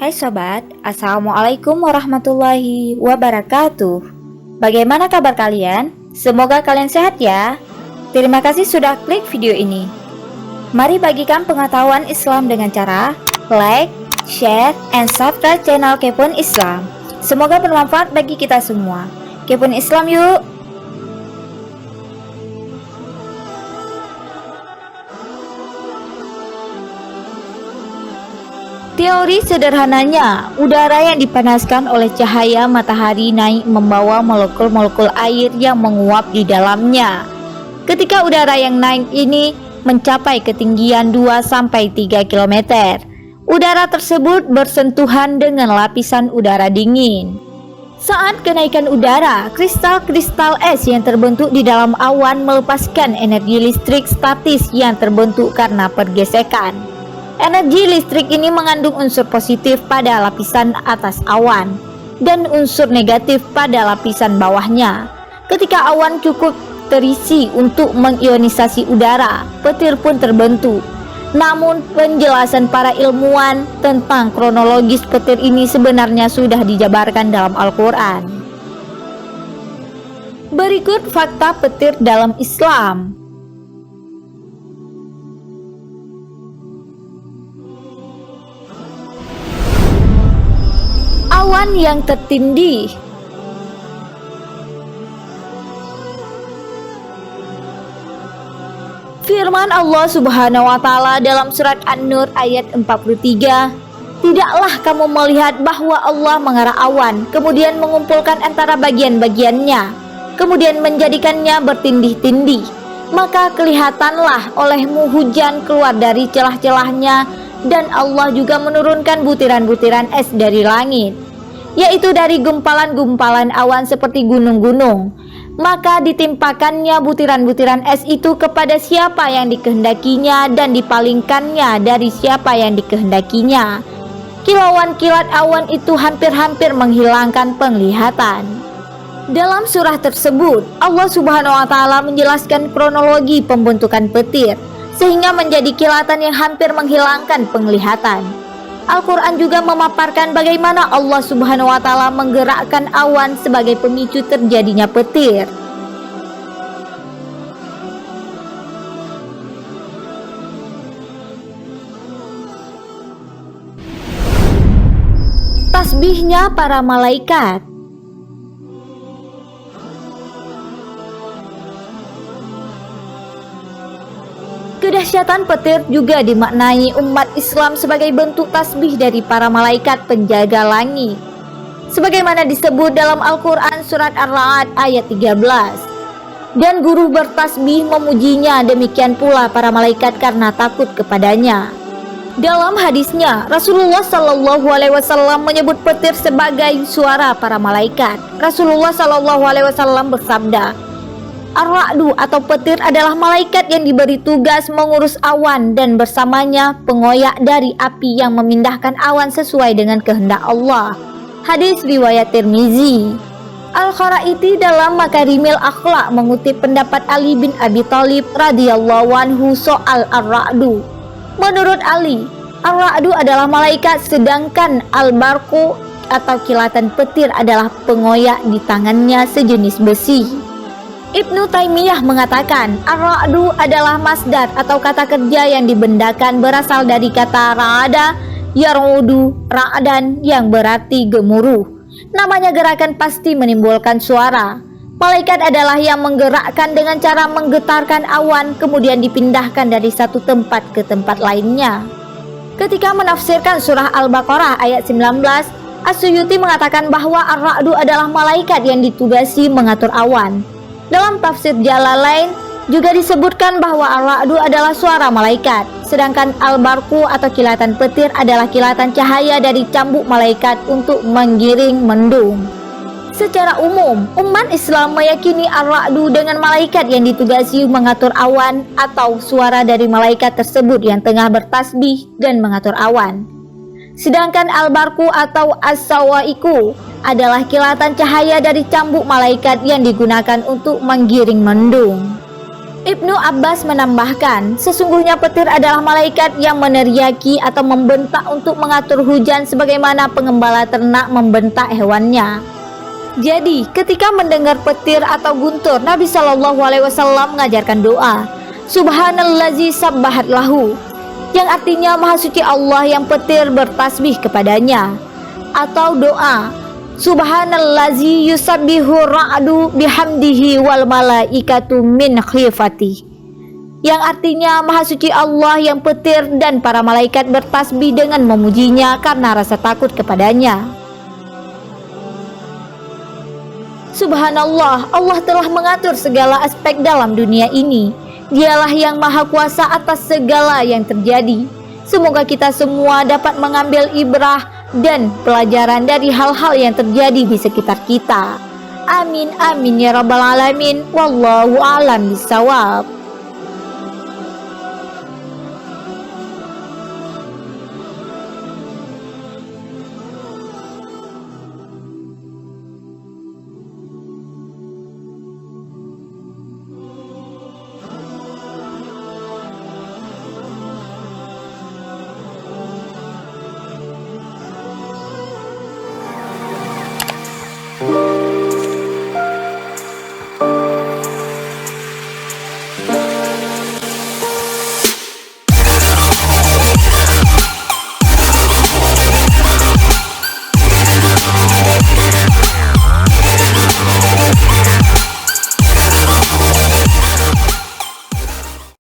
Hai sobat, Assalamualaikum warahmatullahi wabarakatuh. Bagaimana kabar kalian? Semoga kalian sehat ya. Terima kasih sudah klik video ini. Mari bagikan pengetahuan Islam dengan cara like, share, and subscribe channel Kepoin Islam. Semoga bermanfaat bagi kita semua. Kepoin Islam yuk! Teori sederhananya, udara yang dipanaskan oleh cahaya matahari naik membawa molekul-molekul air yang menguap di dalamnya. Ketika udara yang naik ini mencapai ketinggian 2-3 km, udara tersebut bersentuhan dengan lapisan udara dingin. Saat kenaikan udara, kristal-kristal es yang terbentuk di dalam awan melepaskan energi listrik statis yang terbentuk karena pergesekan. Energi listrik ini mengandung unsur positif pada lapisan atas awan dan unsur negatif pada lapisan bawahnya. Ketika awan cukup terisi untuk mengionisasi udara, petir pun terbentuk. Namun penjelasan para ilmuwan tentang kronologis petir ini sebenarnya sudah dijabarkan dalam Al-Quran. Berikut fakta petir dalam Islam. Awan yang tertindih. Firman Allah Subhanahu wa Ta'ala dalam surat An-Nur ayat 43, "Tidaklah kamu melihat bahwa Allah mengarah awan, kemudian mengumpulkan antara bagian-bagiannya, kemudian menjadikannya bertindih-tindih, maka kelihatanlah olehmu hujan keluar dari celah-celahnya, dan Allah juga menurunkan butiran-butiran es dari langit, yaitu dari gumpalan-gumpalan awan seperti gunung-gunung. Maka ditimpakannya butiran-butiran es itu kepada siapa yang dikehendakinya dan dipalingkannya dari siapa yang dikehendakinya. Kilauan kilat awan itu hampir-hampir menghilangkan penglihatan." Dalam surah tersebut, Allah Subhanahu wa Ta'ala menjelaskan kronologi pembentukan petir sehingga menjadi kilatan yang hampir menghilangkan penglihatan. Al-Quran juga memaparkan bagaimana Allah Subhanahu wa Ta'ala menggerakkan awan sebagai pemicu terjadinya petir. Tasbihnya para malaikat. Kedahsyatan petir juga dimaknai umat Islam sebagai bentuk tasbih dari para malaikat penjaga langit. Sebagaimana disebut dalam Al-Quran surat Ar-Ra'd ayat 13. "Dan guru bertasbih memujinya, demikian pula para malaikat karena takut kepadanya." Dalam hadisnya, Rasulullah SAW menyebut petir sebagai suara para malaikat. Rasulullah SAW bersabda, "Ar-Ra'du atau petir adalah malaikat yang diberi tugas mengurus awan dan bersamanya pengoyak dari api yang memindahkan awan sesuai dengan kehendak Allah." Hadis riwayat Tirmizi. Al-Kharaiti dalam Makarimil Akhlak mengutip pendapat Ali bin Abi Thalib radhiyallahu anhu soal Ar-Ra'du. Menurut Ali, Ar-Ra'du adalah malaikat, sedangkan Al-Barqu atau kilatan petir adalah pengoyak di tangannya sejenis besi. Ibnu Taimiyah mengatakan Ar-Ra'du adalah masdar atau kata kerja yang dibendakan berasal dari kata ra'ada yar'udu, ra'dan yang berarti gemuruh. Namanya gerakan pasti menimbulkan suara. Malaikat adalah yang menggerakkan dengan cara menggetarkan awan kemudian dipindahkan dari satu tempat ke tempat lainnya. Ketika menafsirkan surah Al-Baqarah ayat 19, As-Suyuti mengatakan bahwa Ar-Ra'du adalah malaikat yang ditugasi mengatur awan. Dalam tafsir Jalalain juga disebutkan bahwa Ar-Ra'du adalah suara malaikat, sedangkan Al-Barqu atau kilatan petir adalah kilatan cahaya dari cambuk malaikat untuk menggiring mendung. Secara umum, umat Islam meyakini Ar-Ra'du dengan malaikat yang ditugasi mengatur awan atau suara dari malaikat tersebut yang tengah bertasbih dan mengatur awan. Sedangkan Al-Barqu atau As-Sawa'iqu adalah kilatan cahaya dari cambuk malaikat yang digunakan untuk menggiring mendung. Ibnu Abbas menambahkan, sesungguhnya petir adalah malaikat yang meneriaki atau membentak untuk mengatur hujan sebagaimana pengembala ternak membentak hewannya. Jadi, ketika mendengar petir atau guntur, Nabi Shallallahu Alaihi Wasallam mengajarkan doa, Subhanallazi sabbahat lahu, yang artinya Maha Suci Allah yang petir bertasbih kepadanya, atau doa Subhanallazi yusabbihu ra'du bihamdihi wal malaikatu min khifati, yang artinya Maha Suci Allah yang petir dan para malaikat bertasbih dengan memujinya karena rasa takut kepadanya. Subhanallah, Allah telah mengatur segala aspek dalam dunia ini. Dialah yang maha kuasa atas segala yang terjadi. Semoga kita semua dapat mengambil ibrah dan pelajaran dari hal-hal yang terjadi di sekitar kita. Amin amin ya rabbal alamin. Wallahu a'lam bishawab.